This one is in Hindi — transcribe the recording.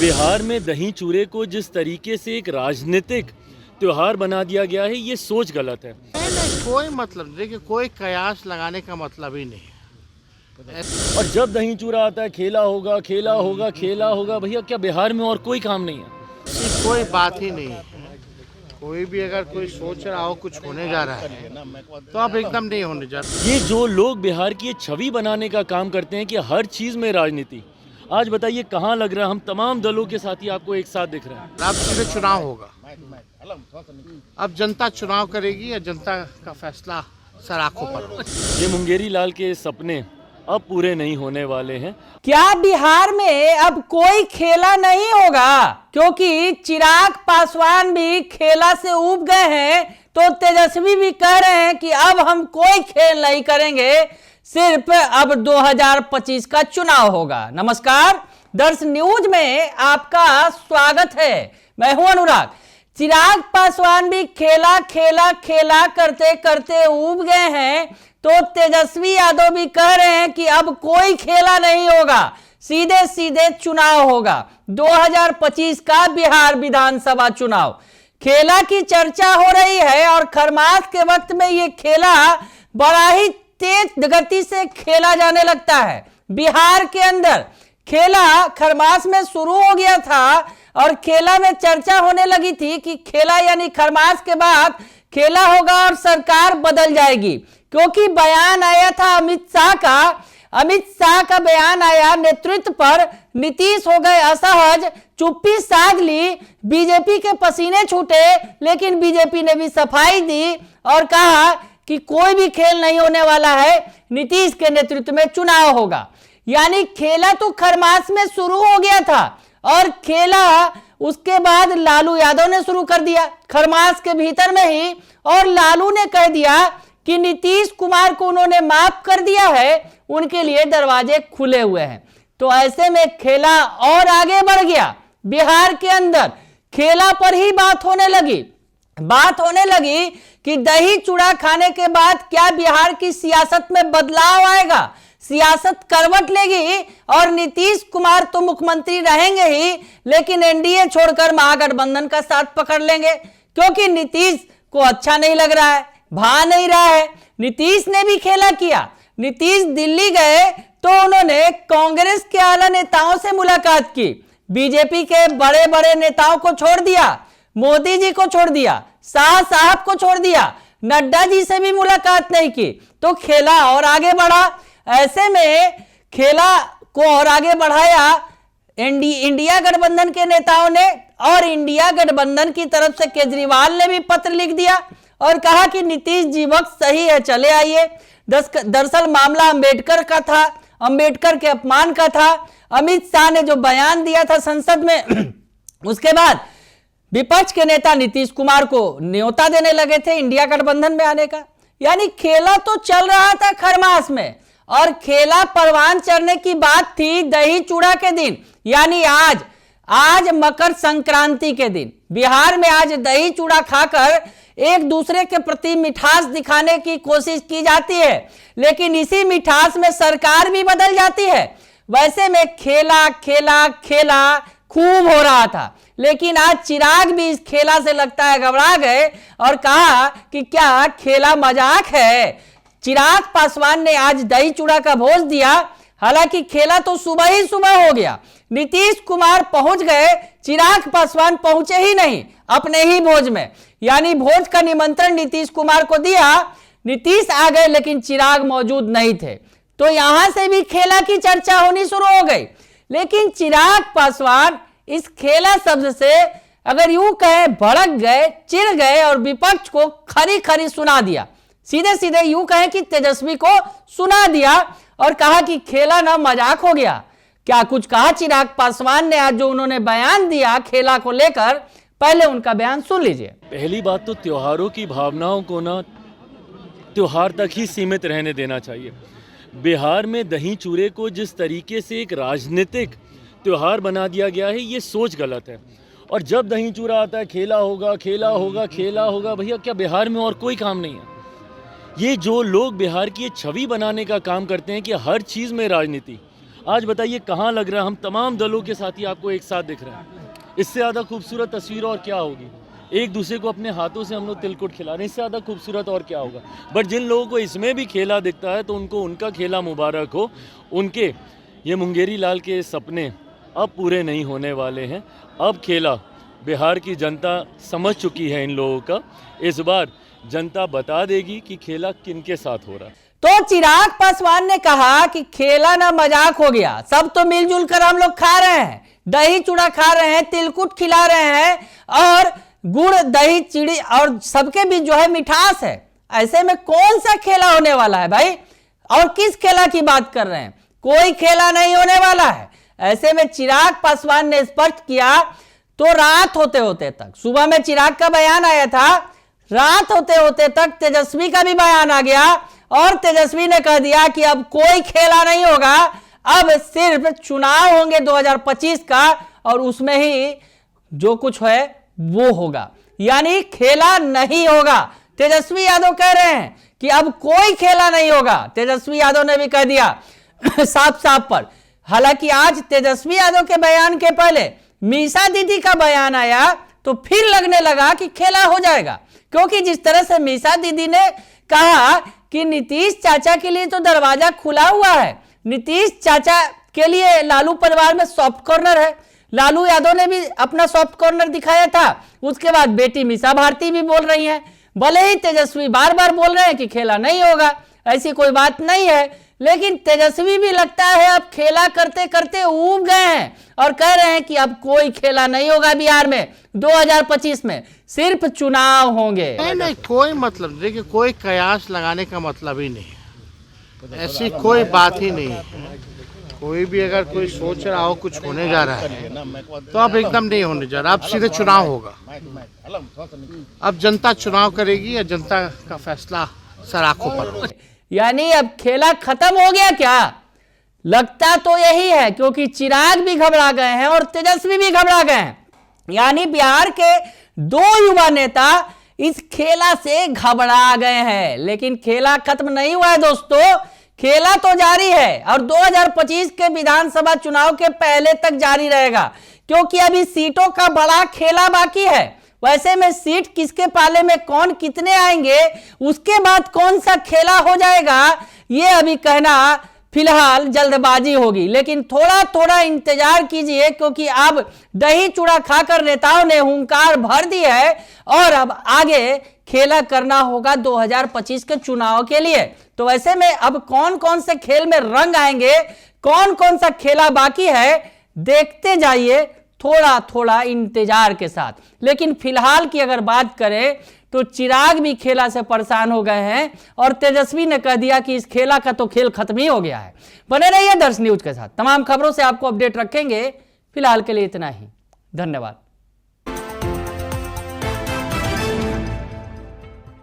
बिहार में दही चूरे को जिस तरीके से एक राजनीतिक त्योहार बना दिया गया है, ये सोच गलत है। नहीं, कोई मतलब नहीं। देखिए, कोई कयास लगाने का मतलब ही नहीं है। और जब दही चूरा आता है, खेला होगा खेला होगा खेला होगा। भैया, क्या बिहार में और कोई काम नहीं है? ऐसी कोई बात ही नहीं है। कोई भी अगर कोई सोच रहा हो कुछ होने जा रहा है तो अब एकदम नहीं होने जा रहा। ये जो लोग बिहार की छवि बनाने का काम करते हैं कि हर चीज में राजनीति, आज बताइए कहाँ लग रहा है? हम तमाम दलों के साथी आपको एक साथ दिख रहे हैं। अब सीधे चुनाव होगा। अब जनता चुनाव करेगी या जनता का फैसला सर आंखों पर। ये मुंगेरी लाल के सपने अब पूरे नहीं होने वाले हैं। क्या बिहार में अब कोई खेला नहीं होगा? क्योंकि चिराग पासवान भी खेला से ऊब गए हैं, तो तेजस्वी भी कह रहे हैं कि अब हम कोई खेल नहीं करेंगे, सिर्फ अब 2025 का चुनाव होगा। नमस्कार, दर्श न्यूज में आपका स्वागत है। मैं हूं अनुराग। चिराग पासवान भी खेला खेला खेला करते करते ऊब गए हैं, तो तेजस्वी यादव भी कह रहे हैं कि अब कोई खेला नहीं होगा, सीधे सीधे चुनाव होगा। 2025 का बिहार विधानसभा चुनाव। खेला की चर्चा हो रही है और खरमास के वक्त में ये खेला बड़ा ही तेज गति से खेला जाने लगता है। बिहार के अंदर खेला खरमास में शुरू हो गया था और खेला में चर्चा होने लगी थी कि खेला यानी खरमास के बाद खेला होगा और सरकार बदल जाएगी, क्योंकि बयान आया था अमित शाह का बयान आया नेतृत्व पर। नीतीश हो गए असहज, चुप्पी साध ली, बीजेपी के पसीने छूटे, लेकिन बीजेपी ने भी सफाई दी और कहा कि कोई भी खेल नहीं होने वाला है, नीतीश के नेतृत्व में चुनाव होगा। यानी खेला तो खरमास में शुरू हो गया था और खेला उसके बाद लालू यादव ने शुरू कर दिया खरमास के भीतर में ही, और लालू ने कह दिया कि नीतीश कुमार को उन्होंने माफ कर दिया है, उनके लिए दरवाजे खुले हुए हैं। तो ऐसे में खेला और आगे बढ़ गया। बिहार के अंदर खेला पर ही बात होने लगी कि दही चूड़ा खाने के बाद क्या बिहार की सियासत में बदलाव आएगा, सियासत करवट लेगी और नीतीश कुमार तो मुख्यमंत्री रहेंगे ही, लेकिन एनडीए छोड़कर महागठबंधन का साथ पकड़ लेंगे, क्योंकि नीतीश को अच्छा नहीं लग रहा है, भा नहीं रहा है। नीतीश ने भी खेला किया। नीतीश दिल्ली गए तो उन्होंने कांग्रेस के आला नेताओं से मुलाकात की, बीजेपी के बड़े बड़े नेताओं को छोड़ दिया, मोदी जी को छोड़ दिया, शाह साहब को छोड़ दिया, नड्डा जी से भी मुलाकात नहीं की, तो खेला और आगे बढ़ा। ऐसे में खेला को और आगे बढ़ाया इंडिया गठबंधन के नेताओं ने, और इंडिया गठबंधन की तरफ से केजरीवाल ने भी पत्र लिख दिया और कहा कि नीतीश जी वक्त सही है, चले आइए। दरअसल मामला अंबेडकर का था, अंबेडकर के अपमान का था। अमित शाह ने जो बयान दिया था संसद में, उसके बाद विपक्ष के नेता नीतीश कुमार को न्योता देने लगे थे इंडिया गठबंधन में आने का। यानी खेला तो चल रहा था खरमास में, और खेला परवान चढ़ने की बात थी दही चूड़ा के दिन, यानी आज मकर संक्रांति के दिन बिहार में आज दही चूड़ा खाकर एक दूसरे के प्रति मिठास दिखाने की कोशिश की जाती है, लेकिन इसी मिठास में सरकार भी बदल जाती है। वैसे में खेला खेला खेला खूब हो रहा था, लेकिन आज चिराग भी इस खेला से लगता है घबरा गए और कहा कि क्या खेला मजाक है। चिराग पासवान ने आज दही चूड़ा का भोज दिया, हालांकि खेला तो सुबह ही सुबह हो गया। नीतीश कुमार पहुंच गए, चिराग पासवान पहुंचे ही नहीं अपने ही भोज में। यानी भोज का निमंत्रण नीतीश कुमार को दिया, नीतीश आ गए लेकिन चिराग मौजूद नहीं थे, तो यहां से भी खेला की चर्चा होनी शुरू हो गई। लेकिन चिराग पासवान इस खेला शब्द से अगर यूं कहें भड़क गए, चिढ़ गए और विपक्ष को खरी खरी सुना दिया। सीधे सीधे यूं कहें कि तेजस्वी को सुना दिया और कहा कि खेला ना मजाक हो गया। क्या कुछ कहा चिराग पासवान ने आज जो उन्होंने बयान दिया खेला को लेकर, पहले उनका बयान सुन लीजिए। पहली बात तो त्योहारों की भावनाओं को ना त्योहार तक ही सीमित रहने देना चाहिए। बिहार में दही चूरे को जिस तरीके से एक राजनीतिक त्योहार बना दिया गया है, ये सोच गलत है। और जब दही चूरा आता है, खेला होगा खेला होगा खेला होगा। भैया, क्या बिहार में और कोई काम नहीं है? ये जो लोग बिहार की छवि बनाने का काम करते हैं कि हर चीज़ में राजनीति, आज बताइए कहाँ लग रहा है? हम तमाम दलों के साथी आपको एक साथ दिख रहे हैं। इससे ज़्यादा खूबसूरत तस्वीर और क्या होगी? एक दूसरे को अपने हाथों से हम लोग तिलकुट खिला रहे हैं, इससे ज़्यादा खूबसूरत और क्या होगा? बट जिन लोगों को इसमें भी खेला दिखता है तो उनको उनका खेला मुबारक हो। उनके ये मुंगेरी लाल के सपने अब पूरे नहीं होने वाले हैं। अब खेला बिहार की जनता समझ चुकी है इन लोगों का। इस बार जनता बता देगी कि खेला किनके साथ हो रहा है। तो चिराग पासवान ने कहा कि खेला ना मजाक हो गया, सब तो मिलजुल कर हम लोग खा रहे हैं, दही चूड़ा खा रहे हैं, तिलकुट खिला रहे हैं और गुड़ दही चिड़ी और सबके बीच जो है मिठास है। ऐसे में कौन सा खेला होने वाला है भाई? और किस खेला की बात कर रहे हैं? कोई खेला नहीं होने वाला है। ऐसे में चिराग पासवान ने स्पष्ट किया। तो रात होते होते तक, सुबह में चिराग का बयान आया था, रात होते होते तक तेजस्वी का भी बयान आ गया और तेजस्वी ने कह दिया कि अब कोई खेला नहीं होगा, अब सिर्फ चुनाव होंगे 2025 का और उसमें ही जो कुछ है वो होगा, यानी खेला नहीं होगा। तेजस्वी यादव कह रहे हैं कि अब कोई खेला नहीं होगा। तेजस्वी यादव ने भी कह दिया साफ साफ पर। हालांकि आज तेजस्वी यादव के बयान के पहले मीसा दीदी का बयान आया तो फिर लगने लगा कि खेला हो जाएगा, क्योंकि जिस तरह से मीसा दीदी ने कहा कि नीतीश चाचा के लिए तो दरवाजा खुला हुआ है, नीतीश चाचा के लिए लालू परिवार में सॉफ्ट कॉर्नर है। लालू यादव ने भी अपना सॉफ्ट कॉर्नर दिखाया था। उसके बाद बेटी मीसा भारती भी बोल रही हैं, भले ही तेजस्वी बार बार बोल रहे हैं कि खेला नहीं होगा, ऐसी कोई बात नहीं है, लेकिन तेजस्वी भी लगता है अब खेला करते करते ऊब गए हैं और कह रहे हैं कि अब कोई खेला नहीं होगा बिहार में 2025 में, सिर्फ चुनाव होंगे। नहीं, कोई मतलब नहीं। देखिए, कोई कयास लगाने का मतलब ही नहीं है, ऐसी कोई बात ही नहीं है। कोई भी अगर कोई सोच रहा हो कुछ होने जा रहा है तो अब एकदम नहीं होने जा रहा। अब सीधे चुनाव होगा। अब जनता चुनाव करेगी या जनता का फैसला सर आंखों पर होगा। यानी अब खेला खत्म हो गया क्या? लगता तो यही है, क्योंकि चिराग भी घबरा गए हैं और तेजस्वी भी घबरा गए हैं। यानी बिहार के दो युवा नेता इस खेला से घबरा गए हैं। लेकिन खेला खत्म नहीं हुआ है दोस्तों, खेला तो जारी है और 2025 के विधानसभा चुनाव के पहले तक जारी रहेगा, क्योंकि अभी सीटों का बड़ा खेला बाकी है। वैसे में सीट किसके पाले में कौन कितने आएंगे, उसके बाद कौन सा खेला हो जाएगा, ये अभी कहना फिलहाल जल्दबाजी होगी। लेकिन थोड़ा थोड़ा इंतजार कीजिए, क्योंकि अब दही चूड़ा खाकर नेताओं ने हुंकार भर दी है और अब आगे खेला करना होगा 2025 के चुनाव के लिए। तो वैसे में अब कौन कौन से खेल में रंग आएंगे, कौन कौन सा खेला बाकी है, देखते जाइए थोड़ा थोड़ा इंतजार के साथ। लेकिन फिलहाल की अगर बात करें तो चिराग भी खेला से परेशान हो गए हैं और तेजस्वी ने कह दिया कि इस खेला का तो खेल खत्म ही हो गया है। बने रहिए दर्श न्यूज के साथ, तमाम खबरों से आपको अपडेट रखेंगे। फिलहाल के लिए इतना ही, धन्यवाद।